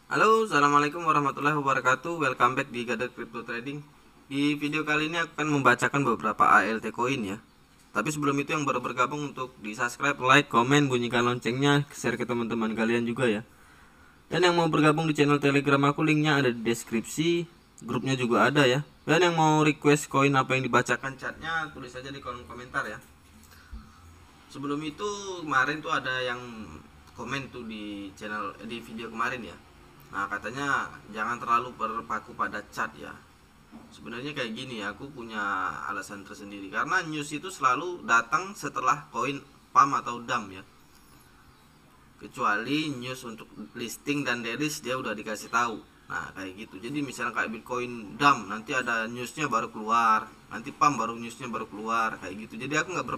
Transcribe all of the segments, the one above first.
Halo, assalamualaikum warahmatullahi wabarakatuh. Welcome back di Gadet Crypto Trading. Di video kali ini aku akan membacakan beberapa ALT koin ya. Tapi sebelum itu yang baru bergabung untuk di subscribe, like, komen, bunyikan loncengnya, share ke teman-teman kalian juga ya. Dan yang mau bergabung di channel Telegram aku, linknya ada di deskripsi. Grupnya juga ada ya. Dan yang mau request koin apa yang dibacakan chatnya, tulis saja di kolom komentar ya. Sebelum itu kemarin tuh ada yang komen tuh di channel di video kemarin ya. Nah, katanya jangan terlalu berpaku pada cat ya. Sebenarnya kayak gini ya, aku punya alasan tersendiri karena news itu selalu datang setelah koin pump atau dump ya. Kecuali news untuk listing dan delist dia udah dikasih tahu. Nah, kayak gitu. Jadi misalnya kayak Bitcoin dump, nanti ada newsnya baru keluar, nanti pump baru newsnya baru keluar, kayak gitu. Jadi aku nggak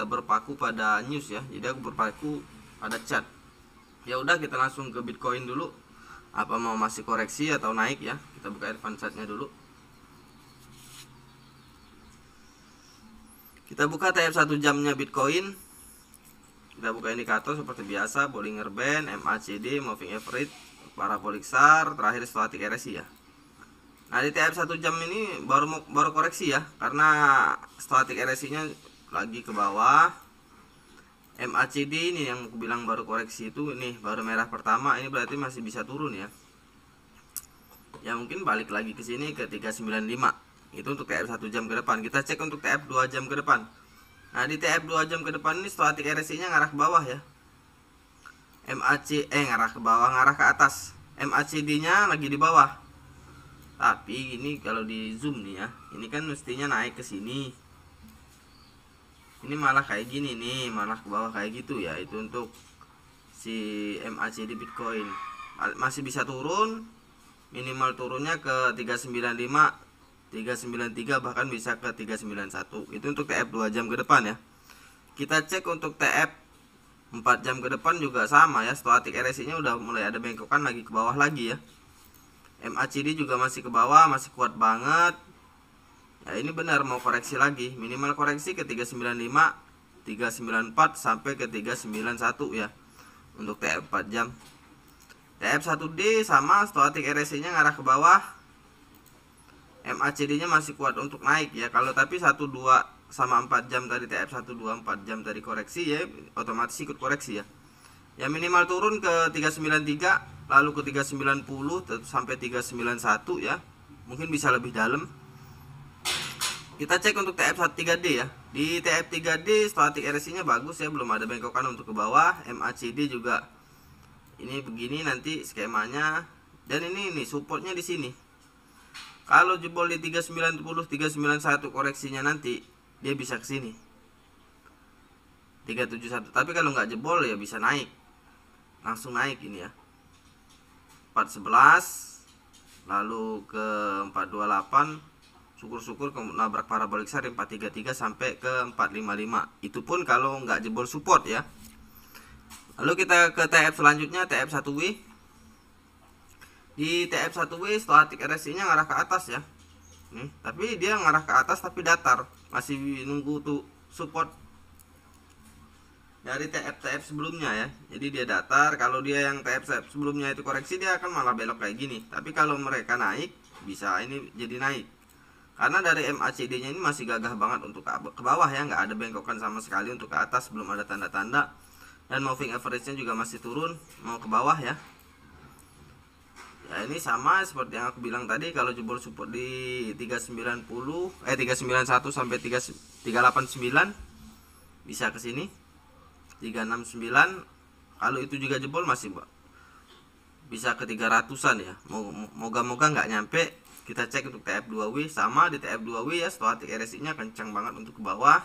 berpaku pada news ya. Jadi aku berpaku pada chat. Ya udah, kita langsung ke Bitcoin dulu. Apa mau masih koreksi atau naik ya? Kita buka advance chart-nya dulu. Kita buka TF 1 jamnya Bitcoin. Kita buka indikator seperti biasa, Bollinger Band, MACD, Moving Average, Parabolic SAR, terakhir Stochastic RSI ya. Nah, di TF 1 jam ini baru koreksi ya, karena Stochastic RSI-nya lagi ke bawah. MACD ini yang aku bilang baru koreksi itu, ini baru merah pertama, ini berarti masih bisa turun ya. Ya mungkin balik lagi ke sini ke 395. Itu untuk TF 1 jam ke depan. Kita cek untuk TF 2 jam ke depan. Nah, di TF 2 jam ke depan ini Stochastic RSI-nya ngarah ke bawah ya. Ngarah ke bawah, ngarah ke atas. MACD-nya lagi di bawah. Tapi ini kalau di zoom nih ya, ini kan mestinya naik ke sini. Ini malah kayak gini nih, malah ke bawah kayak gitu ya. Itu untuk si MACD Bitcoin. Masih bisa turun, minimal turunnya ke 395, 393, bahkan bisa ke 391. Itu untuk TF 2 jam ke depan ya. Kita cek untuk TF 4 jam ke depan juga sama ya. Stochastic RSI-nya udah mulai ada bengkokan lagi ke bawah lagi ya. MACD juga masih ke bawah, masih kuat banget. Ya, ini benar mau koreksi lagi, minimal koreksi ke 395, 394 sampai ke 391 ya. Untuk TF 4 jam. TF 1D sama, Stochastic RSI-nya ngarah ke bawah. MACD-nya masih kuat untuk naik ya. Kalau tapi 12 sama 4 jam tadi, TF 12 4 jam tadi koreksi ya, otomatis ikut koreksi ya. Ya minimal turun ke 393, lalu ke 390 sampai 391 ya. Mungkin bisa lebih dalam. Kita cek untuk TF 3D ya. Di TF 3D Stochastic RSI-nya bagus ya, belum ada bengkokan untuk ke bawah. MACD juga ini begini nanti skemanya. Dan ini supportnya di sini. Kalau jebol di 390, 391 koreksinya nanti dia bisa ke sini. 371. Tapi kalau nggak jebol ya bisa naik. Langsung naik ini ya. 411 lalu ke 428, syukur-syukur nabrak parabolic SAR 433 sampai ke 455. Itu pun kalau nggak jebol support ya. Lalu kita ke TF selanjutnya, TF 1W. Di TF 1W Stochastic RSI-nya ngarah ke atas ya. Nih, tapi dia ngarah ke atas tapi datar. Masih nunggu tuh support dari TF sebelumnya ya. Jadi dia datar. Kalau dia yang TF sebelumnya itu koreksi, dia akan malah belok kayak gini. Tapi kalau mereka naik, bisa ini jadi naik. Karena dari MACD-nya ini masih gagah banget untuk ke bawah ya, nggak ada bengkokan sama sekali untuk ke atas, belum ada tanda-tanda. Dan moving average-nya juga masih turun, mau ke bawah ya. Ya ini sama seperti yang aku bilang tadi, kalau jebol support di 391 sampai 389 bisa ke sini. 369, kalau itu juga jebol masih bisa ke 300-an ya. Moga-moga nggak nyampe. Kita cek untuk TF2W sama, di TF2W ya Stochastic RSI-nya kencang banget untuk ke bawah.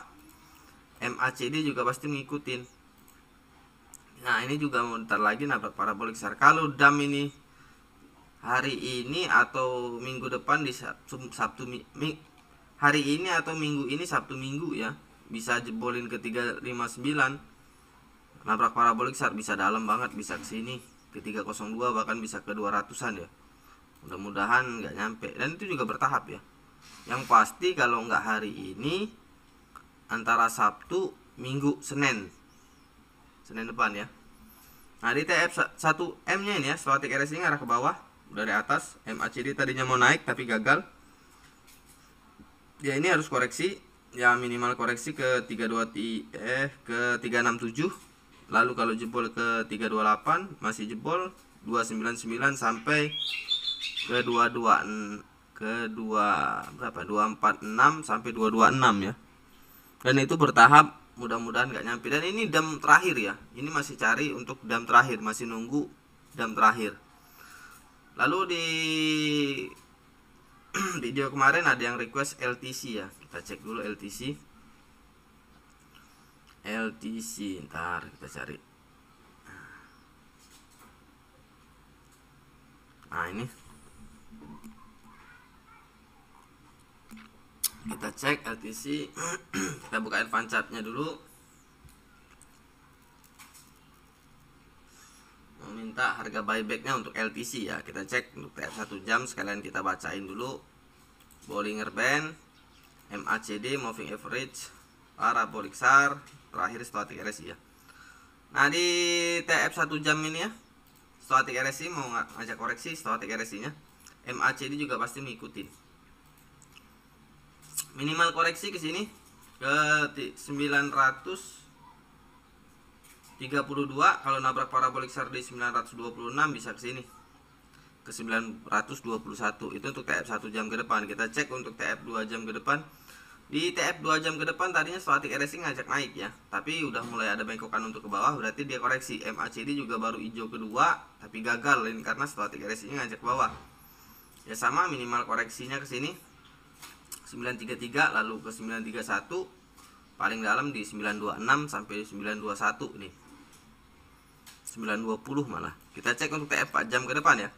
MACD juga pasti mengikutin. Nah, ini juga bentar lagi nabrak parabolic SAR. Kalau dam ini hari ini atau minggu depan di hari ini atau minggu ini, Sabtu Minggu ya, bisa jebolin ke 359. Nabrak parabolic SAR bisa dalam banget, bisa ke sini ke 302, bahkan bisa ke 200-an ya. Mudah-mudahan nggak nyampe, dan itu juga bertahap ya. Yang pasti kalau nggak hari ini, antara Sabtu, Minggu, Senin depan ya. Nah di TF1M nya ini ya, stochastic RSI ngarah ke bawah dari atas. MACD tadinya mau naik tapi gagal. Ya ini harus koreksi, ya minimal koreksi ke 367. Lalu kalau jebol ke 328 masih jebol 299 sampai ke 22 ke 2 berapa 246 sampai 226 ya. Dan itu bertahap, mudah-mudahan nggak nyampe. Dan ini dam terakhir ya, ini masih cari untuk dam terakhir, masih nunggu dam terakhir. Lalu di video kemarin ada yang request LTC ya, kita cek dulu LTC. Ntar kita cari. Nah ini kita cek LTC. Kita buka advance chartnya dulu. Meminta harga buybacknya untuk LTC ya. Kita cek untuk TF 1 jam, sekalian kita bacain dulu. Bollinger Band, MACD, Moving Average, Parabolic SAR, terakhir stochastic RSI ya. Nah di TF 1 jam ini ya, stochastic RSI mau ngajak koreksi stochastic RSI nya. MACD juga pasti mengikuti. Minimal koreksi ke sini ke 932. Kalau nabrak parabolic SAR di 926 bisa ke sini ke 921. Itu untuk TF 1 jam ke depan. Kita cek untuk TF 2 jam ke depan. Di TF 2 jam ke depan tadinya stochastic RSI ngajak naik ya, tapi udah mulai ada bengkokan untuk ke bawah, berarti dia koreksi. MACD juga baru hijau kedua tapi gagal ini karena stochastic RSI nya ngajak ke bawah. Ya sama, minimal koreksinya ke sini 933 lalu ke 931, paling dalam di 926 sampai 921 nih. 920 malah. Kita cek untuk TF 4 jam ke depan ya.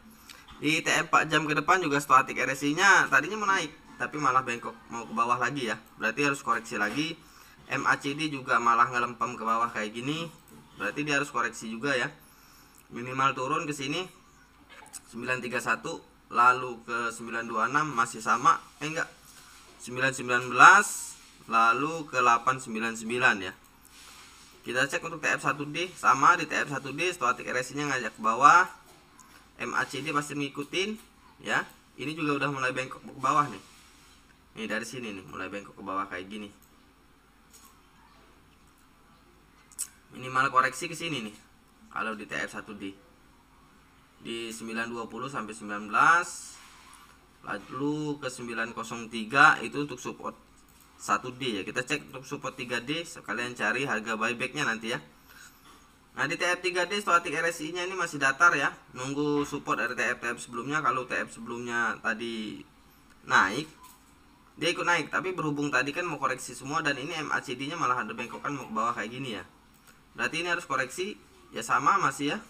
Di TF 4 jam ke depan juga stochastic RSI nya tadinya mau naik tapi malah bengkok mau ke bawah lagi ya. Berarti harus koreksi lagi. MACD juga malah ngelempem ke bawah kayak gini. Berarti dia harus koreksi juga ya. Minimal turun ke sini 931 lalu ke 926 masih sama. Enggak. 919 lalu ke 899 ya. Kita cek untuk TF1D sama. Di TF1D stochastic RSI nya ngajak ke bawah. MACD pasti ngikutin ya. Ini juga udah mulai bengkok ke bawah nih. Ini dari sini nih mulai bengkok ke bawah kayak gini. Minimal koreksi ke sini nih. Kalau di TF1D di 920 sampai 19, lalu ke 903 itu untuk support 1D ya. Kita cek untuk support 3D, sekalian cari harga buybacknya nanti ya. Nah di TF 3D stochastic RSI nya ini masih datar ya, nunggu support dari TF sebelumnya. Kalau TF sebelumnya tadi naik, dia ikut naik, tapi berhubung tadi kan mau koreksi semua dan ini MACD nya malah ada bengkokan mau ke bawah kayak gini ya. Berarti ini harus koreksi ya, sama masih ya,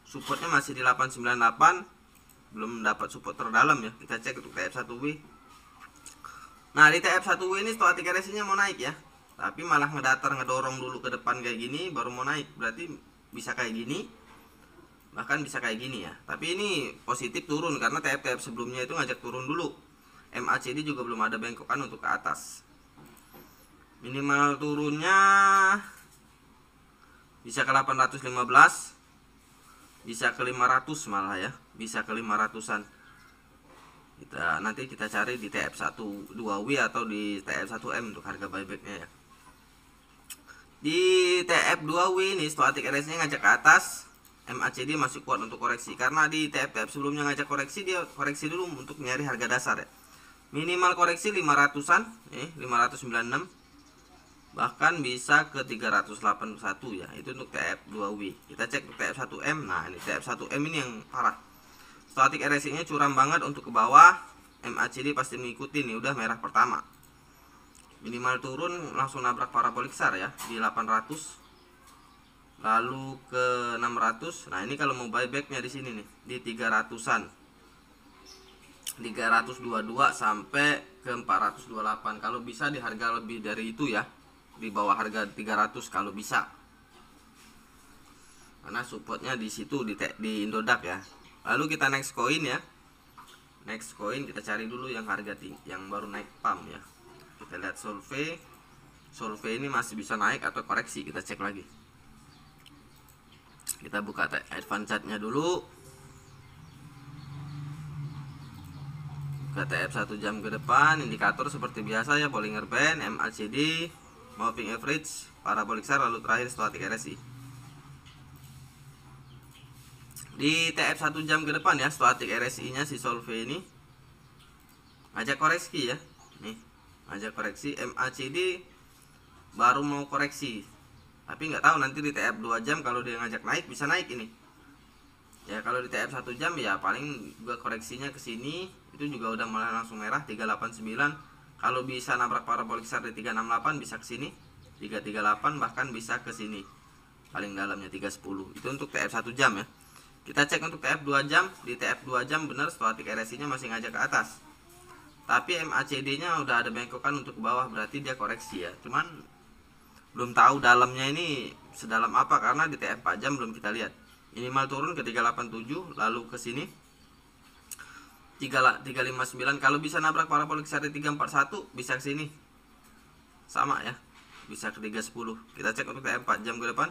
supportnya masih di 898, belum dapat support terdalam ya. Kita cek untuk TF1W. Nah di TF1W ini stochastic RSI nya mau naik ya, tapi malah ngedatar, ngedorong dulu ke depan kayak gini baru mau naik. Berarti bisa kayak gini, bahkan bisa kayak gini ya. Tapi ini positif turun karena TF sebelumnya itu ngajak turun dulu. MACD juga belum ada bengkokan untuk ke atas. Minimal turunnya bisa ke 815, bisa ke 500 malah ya, bisa ke 500-an. Nanti kita cari di TF12W atau di TF1M untuk harga buybacknya ya. Di TF2W ini stochastic RSI nya ngajak ke atas. MACD masih kuat untuk koreksi karena di TF sebelumnya ngajak koreksi, dia koreksi dulu untuk nyari harga dasar ya. Minimal koreksi 500-an, 596, bahkan bisa ke 381 ya. Itu untuk TF2W. Kita cek untuk TF1M. Nah ini TF1M ini yang parah, stochastic RSI nya curam banget untuk ke bawah. MACD pasti mengikuti nih, udah merah pertama. Minimal turun langsung nabrak parabolic SAR ya di 800, lalu ke 600. Nah ini kalau mau buybacknya di sini nih di 300-an, 322 sampai ke 428. Kalau bisa di harga lebih dari itu ya, di bawah harga 300 kalau bisa, karena supportnya di situ di Indodax ya. Lalu kita next coin ya. Next coin kita cari dulu yang harga yang baru naik pump ya. Kita lihat Solvay. Solvay ini masih bisa naik atau koreksi, kita cek lagi. Kita buka advance chartnya dulu. Buka TF 1 jam ke depan, indikator seperti biasa ya, Bollinger Band, MACD, moving average, parabolic SAR, lalu terakhir stochastic RSI. Di TF 1 jam ke depan ya, stochastic RSI nya si Solvay ini ngajak koreksi ya. Nih, ngajak koreksi. MACD baru mau koreksi, tapi nggak tahu nanti di TF 2 jam kalau dia ngajak naik bisa naik ini ya. Kalau di TF 1 jam ya paling juga koreksinya ke sini, itu juga udah mulai langsung merah 389. Kalau bisa nabrak parabolic SAR di 368 bisa ke sini 338, bahkan bisa ke sini paling dalamnya 310. Itu untuk TF 1 jam ya. Kita cek untuk TF 2 jam. Di TF 2 jam benar stochastic RSI nya masih ngajak ke atas, tapi MACD nya udah ada bengkokan untuk ke bawah, berarti dia koreksi ya. Cuman belum tahu dalamnya ini sedalam apa, karena di TF 4 jam belum kita lihat. Minimal turun ke 387, lalu ke sini 359. Kalau bisa nabrak parabolic SAR di 341 bisa ke sini sama ya, bisa ke 310. Kita cek untuk TF 4 jam ke depan.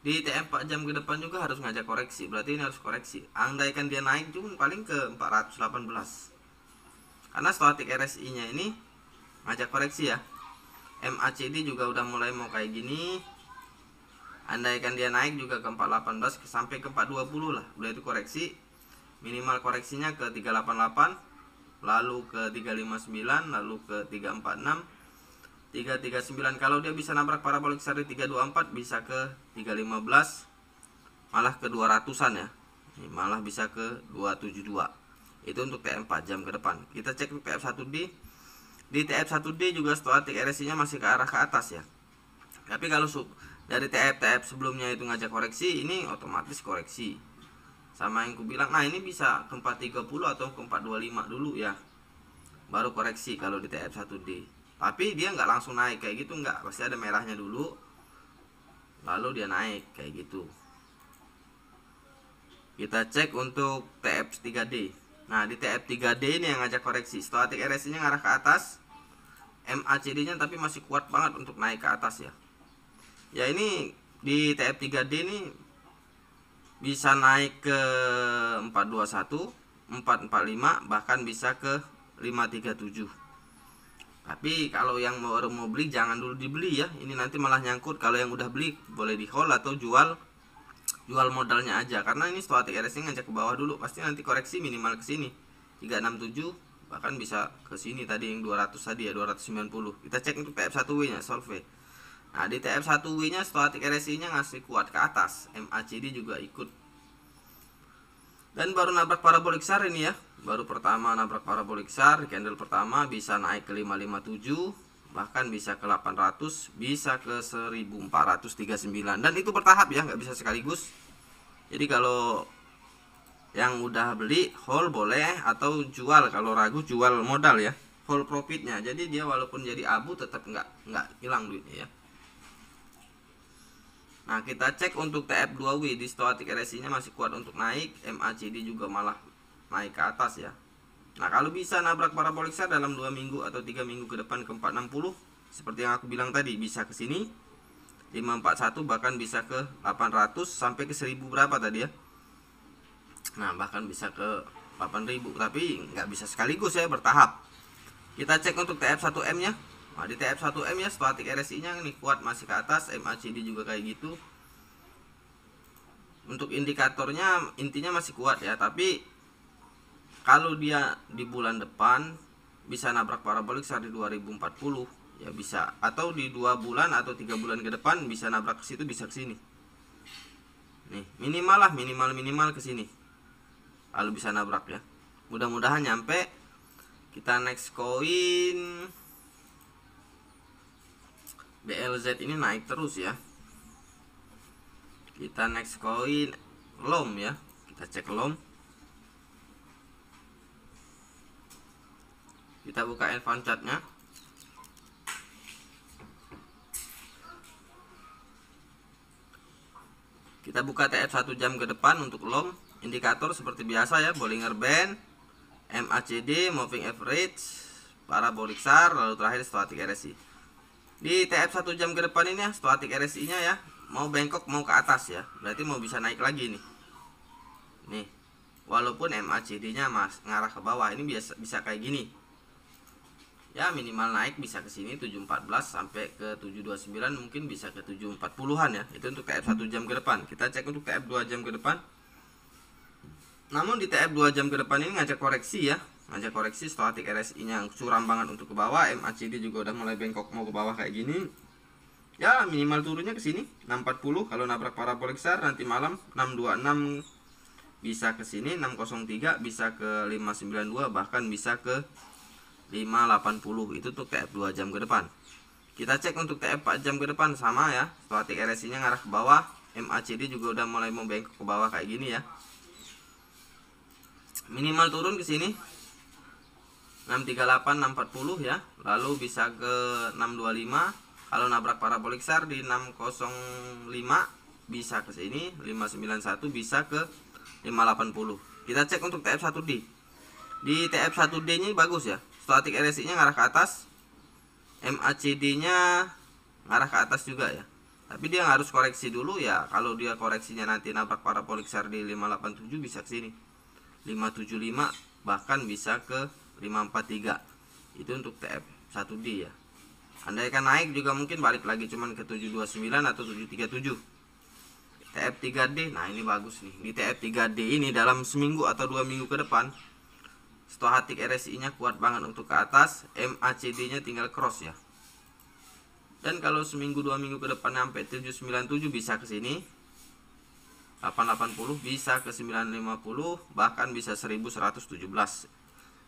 Di TF 4 jam ke depan juga harus ngajak koreksi, berarti ini harus koreksi. Andaikan dia naik cuma paling ke 418, karena stochastic RSI nya ini ngajak koreksi ya. MACD juga udah mulai mau kayak gini. Andaikan dia naik juga ke 418 sampai ke 420 lah, udah itu koreksi. Minimal koreksinya ke 388, lalu ke 359, lalu ke 346, 339. Kalau dia bisa nabrak parabolic SAR di 324 bisa ke 315, malah ke 200-an ya. Ini malah bisa ke 272. Itu untuk TF 4 jam ke depan. Kita cek TF 1D. Di TF 1D juga stochastic RSI nya masih ke arah ke atas ya. Tapi kalau dari TF sebelumnya itu ngajak koreksi, ini otomatis koreksi. Sama yang ku bilang, nah ini bisa ke 430 atau ke 425 dulu ya, baru koreksi kalau di TF 1D. Tapi dia nggak langsung naik kayak gitu, nggak, pasti ada merahnya dulu lalu dia naik kayak gitu. Kita cek untuk TF 3D. Nah di TF 3D ini yang ngajak koreksi, stochastic RSI nya ngarah ke atas, MACD nya tapi masih kuat banget untuk naik ke atas ya. Ya ini di TF 3D ini bisa naik ke 421, 445, bahkan bisa ke 537. Tapi kalau yang baru mau beli jangan dulu dibeli ya, ini nanti malah nyangkut. Kalau yang udah beli boleh di hold atau jual modalnya aja, karena ini stochastic RSI ngajak ke bawah dulu, pasti nanti koreksi minimal ke sini 367, bahkan bisa ke sini tadi yang 200 tadi ya, 290. Kita cek untuk TF 1W nya Solvay. Nah di TF 1W nya stochastic RSI nya ngasih kuat ke atas, MACD juga ikut, dan baru nabrak parabolic SAR ini ya, baru pertama nabrak parabolic SAR. Candle pertama bisa naik ke 557, bahkan bisa ke 800, bisa ke 1439, dan itu bertahap ya, nggak bisa sekaligus. Jadi kalau yang udah beli hold boleh, atau jual kalau ragu jual modal ya, hold profitnya. Jadi dia walaupun jadi abu tetap nggak hilang duitnya ya. Nah kita cek untuk TF2W, di stochastic RSI nya masih kuat untuk naik, MACD juga malah naik ke atas ya. Nah kalau bisa nabrak parabolic SAR dalam 2 minggu atau 3 minggu ke depan ke 460, seperti yang aku bilang tadi, bisa ke sini 541, bahkan bisa ke 800 sampai ke 1000 berapa tadi ya. Nah bahkan bisa ke 8000, tapi nggak bisa sekaligus ya, bertahap. Kita cek untuk TF1M nya. Nah di TF 1M ya, stochastic RSI nya nih kuat masih ke atas, MACD juga kayak gitu. Untuk indikatornya intinya masih kuat ya, tapi kalau dia di bulan depan bisa nabrak parabolic SAR di 2040 ya bisa, atau di 2 bulan atau 3 bulan ke depan bisa nabrak ke situ, bisa ke sini. Nih minimal lah, minimal ke sini. Kalau bisa nabrak ya. Mudah-mudahan nyampe. Kita next koin BLZ ini naik terus ya. Kita next koin LOM ya. Kita cek LOM. Kita buka advance chartnya. Kita buka TF 1 jam ke depan untuk LOM. Indikator seperti biasa ya, Bollinger Band, MACD, moving average, parabolic SAR, lalu terakhir stochastic RSI. Di TF 1 jam ke depan ini ya, stochastic RSI nya ya mau bengkok mau ke atas ya, berarti mau bisa naik lagi nih. Nih, walaupun MACD nya ngarah ke bawah, ini bisa kayak gini ya, minimal naik bisa ke sini 714 sampai ke 729, mungkin bisa ke 740-an ya. Itu untuk TF 1 jam ke depan. Kita cek untuk TF 2 jam ke depan. Namun di TF 2 jam ke depan ini ngajak koreksi ya, ngajak koreksi. Stochastic RSI nya curam banget untuk ke bawah, MACD juga udah mulai bengkok mau ke bawah kayak gini ya. Minimal turunnya ke sini 640, kalau nabrak parabolik SAR nanti malam 626, bisa ke sini 603, bisa ke 592, bahkan bisa ke 580. Itu untuk TF 2 jam ke depan. Kita cek untuk TF 4 jam ke depan, sama ya, stochastic RSI nya ngarah ke bawah, MACD juga udah mulai mau bengkok ke bawah kayak gini ya. Minimal turun ke sini 638, 640 ya, lalu bisa ke 625. Kalau nabrak parabolik SAR di 605, bisa ke sini 591, bisa ke 580. Kita cek untuk TF 1D. Di TF 1D nya bagus ya, stochastic RSI nya ngarah ke atas, MACD nya ngarah ke atas juga ya. Tapi dia harus koreksi dulu ya. Kalau dia koreksinya nanti nabrak parabolik SAR di 587, bisa ke sini 575, bahkan bisa ke 543. Itu untuk TF 1D ya. Andaikan naik juga mungkin balik lagi cuman ke 729 atau 737. TF 3D, nah ini bagus nih. Di TF 3D ini dalam seminggu atau 2 minggu ke depan, stochastic RSI nya kuat banget untuk ke atas, MACD nya tinggal cross ya. Dan kalau seminggu 2 minggu ke depan sampai 797, bisa ke sini 880, bisa ke 950, bahkan bisa 1117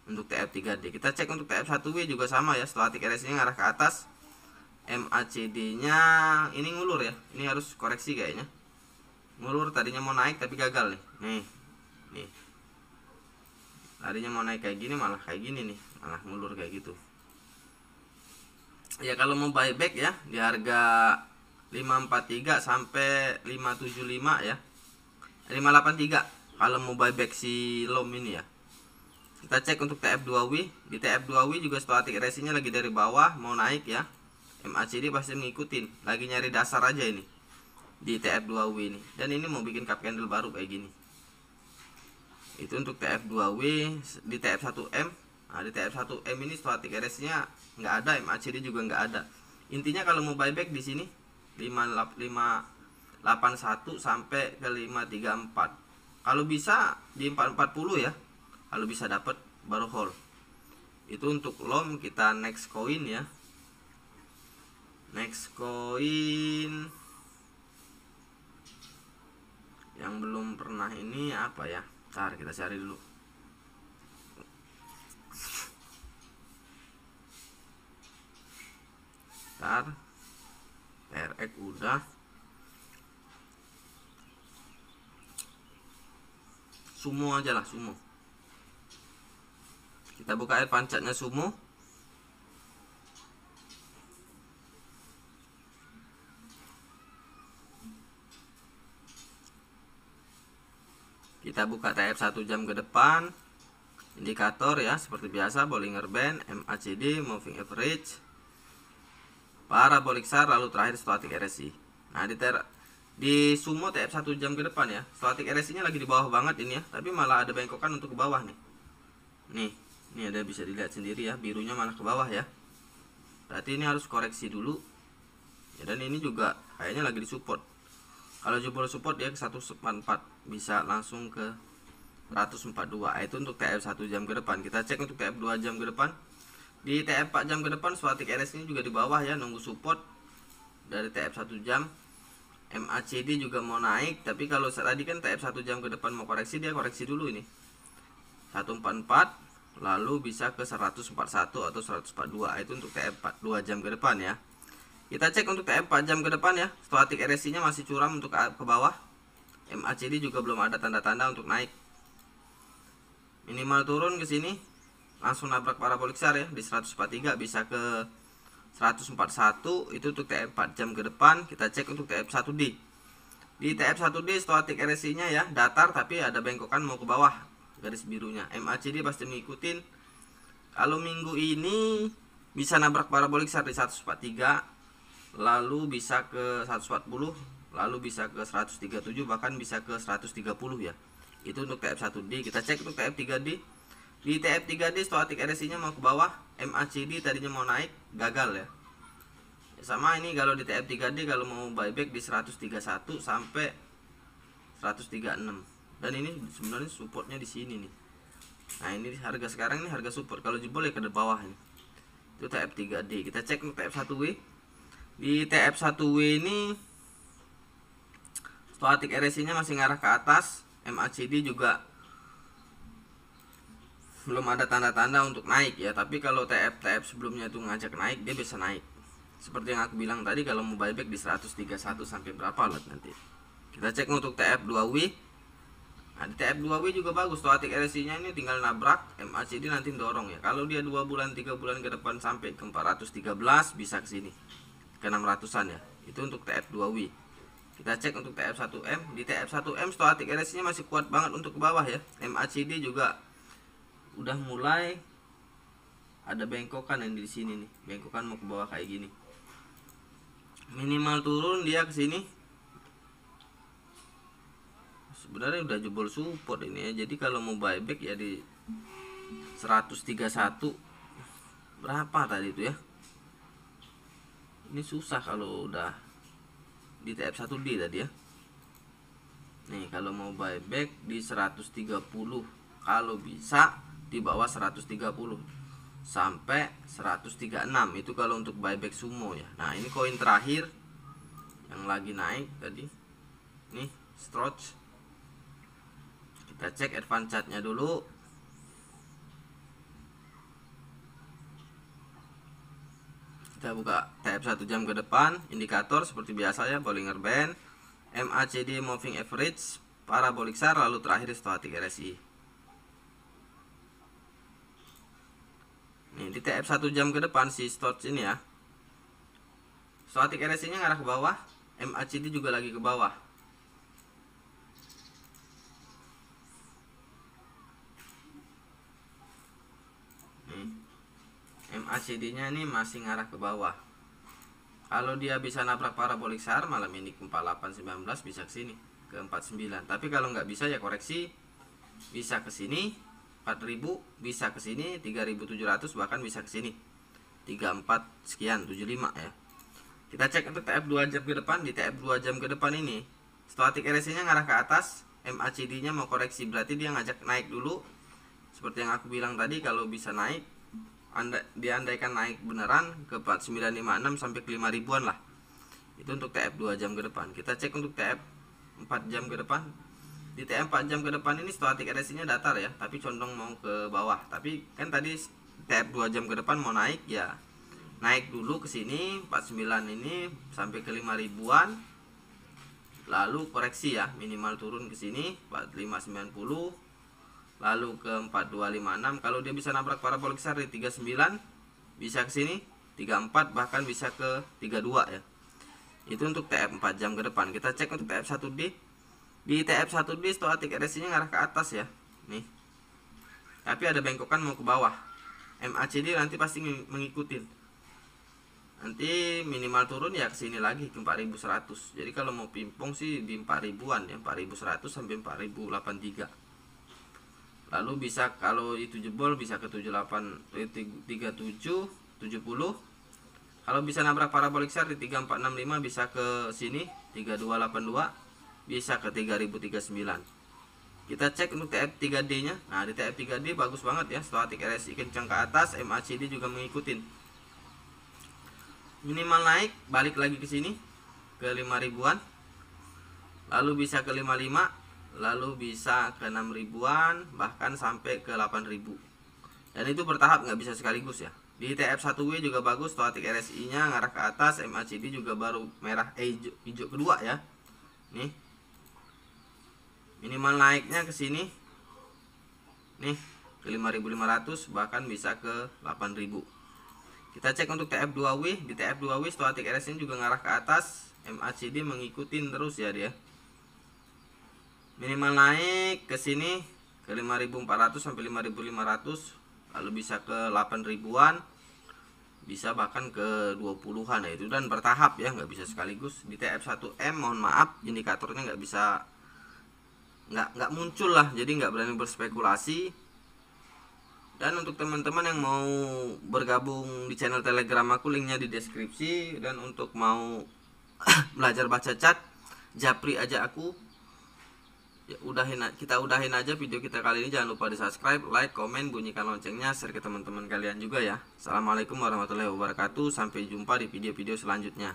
untuk TF 3D. Kita cek untuk TF 1W juga sama ya, stochastic RSI nya ngarah ke atas, MACD nya ini ngulur ya. Ini harus koreksi kayaknya. Ngulur, tadinya mau naik tapi gagal nih. Nih. Tadinya mau naik kayak gini, malah kayak gini nih, malah ngulur kayak gitu. Ya kalau mau buyback ya di harga 543 sampai 575 ya. 583 kalau mau buyback si LOM ini ya. Kita cek untuk TF2W. Di TF2W juga stochastic RSI nya lagi dari bawah mau naik ya. MACD pasti ngikutin, lagi nyari dasar aja ini di TF2W ini. Dan ini mau bikin cup candle baru kayak gini. Itu untuk TF2W. Di TF1M, nah di TF1M ini stochastic RSI nya nggak ada, MACD juga nggak ada. Intinya kalau mau buyback di sini 581 sampai ke 534. Kalau bisa di 440 ya. Kalau bisa dapat baru hold. Itu untuk LOM. Kita next coin ya. Next coin yang belum pernah ini apa ya? Ntar kita cari dulu. Ntar RX udah. Sumo aja lah, Sumo. Kita buka air pancatnya Sumo. Kita buka TF 1 jam ke depan. Indikator ya, seperti biasa, Bollinger Band, MACD, Moving Average, parabolik SAR, lalu terakhir stochastic RSI. Nah, di Sumo TF 1 jam ke depan ya, stochastic RSI nya lagi di bawah banget ini ya, tapi malah ada bengkokan untuk ke bawah nih. Ini ada, bisa dilihat sendiri ya, birunya malah ke bawah ya. Berarti ini harus koreksi dulu. Ya, dan ini juga kayaknya lagi disupport. Kalau jebol support dia ke 144, bisa langsung ke 142. Itu untuk TF 1 jam ke depan. Kita cek untuk TF 2 jam ke depan. Di TF 4 jam ke depan stochastic RSI ini juga di bawah ya, nunggu support dari TF 1 jam. MACD juga mau naik, tapi kalau tadi kan TF 1 jam ke depan mau koreksi, dia koreksi dulu ini 144, lalu bisa ke 141 atau 142. Itu untuk TF 2 jam ke depan ya. Kita cek untuk TF 4 jam ke depan ya, stochastic RSI nya masih curam untuk ke bawah. MACD juga belum ada tanda-tanda untuk naik. Minimal turun ke sini langsung nabrak parabolik SAR ya, di 143, bisa ke 141. Itu untuk TF 4 jam ke depan. Kita cek untuk TF 1D. Di TF 1D stochastic RSI nya ya datar, tapi ada bengkokan mau ke bawah garis birunya. MACD pasti mengikutin. Kalau minggu ini bisa nabrak parabolik SAR di 143, lalu bisa ke 140, lalu bisa ke 137, bahkan bisa ke 130 ya. Itu untuk TF1D. Kita cek untuk TF3D. Di TF3D stochastic RSI nya mau ke bawah, MACD tadinya mau naik, gagal ya. Sama ini kalau di TF3D kalau mau buyback di 131 sampai 136. Dan ini sebenarnya supportnya di sini nih. Nah, ini harga sekarang ini harga support. Kalau jebol ya ke bawah ini. Itu TF3D. Kita cek untuk TF1W. Di TF1W ini stochastic RSI nya masih ngarah ke atas, MACD juga belum ada tanda-tanda untuk naik ya. Tapi kalau TF sebelumnya itu ngajak naik, dia bisa naik. Seperti yang aku bilang tadi, kalau mau buyback di 131 sampai berapa lah nanti. Kita cek untuk TF2W. Nah, di TF2W juga bagus, stochastic RSI nya ini tinggal nabrak, MACD nanti dorong ya. Kalau dia 2 bulan 3 bulan ke depan sampai ke 413, bisa ke sini ke 600-an ya. Itu untuk TF2W. Kita cek untuk TF1M. Di TF1M stochastic RSI nya masih kuat banget untuk ke bawah ya. MACD juga udah mulai ada bengkokan yang di sini nih. Bengkokan mau ke bawah kayak gini. Minimal turun dia ke sini. Sebenarnya udah jebol support ini ya. Jadi kalau mau buyback ya di 131 berapa tadi itu ya. Ini susah kalau udah di TF1D tadi ya. Nih kalau mau buyback di 130, kalau bisa di bawah 130 sampai 136, itu kalau untuk buyback sumo ya. Nah, ini koin terakhir yang lagi naik tadi. Nih, Stroch. Kita cek advance chartnya dulu. Kita buka TF 1 jam ke depan, indikator seperti biasa ya, Bollinger Band, MACD moving average, parabolic SAR, lalu terakhir stochastic RSI. Nih, di TF 1 jam ke depan si Stoch ini ya. Stochastic RSI nya ngarah ke bawah, MACD juga lagi ke bawah. MACD nya ini masih ngarah ke bawah. Kalau dia bisa nabrak parabolic SAR malam ini ke 4819, bisa ke sini ke 49. Tapi kalau nggak bisa ya koreksi, bisa ke sini 4000, bisa ke sini 3700, bahkan bisa ke sini 34 sekian 75 ya. Kita cek untuk TF 2 jam ke depan. Di TF 2 jam ke depan ini stochastic RSI nya ngarah ke atas, MACD nya mau koreksi, berarti dia ngajak naik dulu. Seperti yang aku bilang tadi, kalau bisa naik, diandaikan naik beneran ke 4956 sampai ke 5000-an lah. Itu untuk TF 2 jam ke depan. Kita cek untuk TF 4 jam ke depan. Di TF 4 jam ke depan ini stochastic RSI nya datar ya, tapi condong mau ke bawah. Tapi kan tadi TF 2 jam ke depan mau naik ya, naik dulu ke sini 49 ini sampai ke 5000-an, lalu koreksi ya, minimal turun ke sini 4590, lalu ke 4256. Kalau dia bisa nabrak parabolic SAR di 39, bisa ke sini 34, bahkan bisa ke 32 ya. Itu untuk TF 4 jam ke depan. Kita cek untuk TF 1D. Di TF 1D stochastic RSI nya ngarah ke atas ya. Nih. Tapi ada bengkokan mau ke bawah. MACD nanti pasti mengikutin. Nanti minimal turun ya ke sini lagi ke 4100. Jadi kalau mau pimpong sih di 4000-an ya, 4100 sampai 4083. Lalu bisa kalau itu jebol bisa ke 37 70. Kalau bisa nabrak parabolic SAR di 3465 bisa ke sini 3282, bisa ke 3039. Kita cek untuk TF3D nya. Nah, di TF3D bagus banget ya, stochastic RSI kencang ke atas, MACD juga mengikutin. Minimal naik, balik lagi ke sini ke 5000-an, lalu bisa ke 55, lalu bisa ke 6000-an, bahkan sampai ke 8000. Dan itu bertahap, nggak bisa sekaligus ya. Di TF 1W juga bagus, stochastic RSI nya ngarah ke atas, MACD juga baru merah hijau kedua ya. Nih, minimal naiknya ke sini nih ke 5500, bahkan bisa ke 8000. Kita cek untuk TF2W. Di TF2W stochastic RSI juga ngarah ke atas, MACD mengikutin terus ya dia. Minimal naik ke sini ke 5400 sampai 5500, lalu bisa ke 8000-an, bisa bahkan ke 20-an ya, itu dan bertahap ya, nggak bisa sekaligus. Di TF1M mohon maaf indikatornya nggak bisa, nggak muncul lah, jadi nggak berani berspekulasi. Dan untuk teman-teman yang mau bergabung di channel Telegram aku, linknya di deskripsi. Dan untuk mau belajar baca cat, japri aja aku. Ya, kita udahin aja video kita kali ini. Jangan lupa di subscribe, like, komen, bunyikan loncengnya, share ke teman-teman kalian juga ya. Assalamualaikum warahmatullahi wabarakatuh. Sampai jumpa di video-video selanjutnya.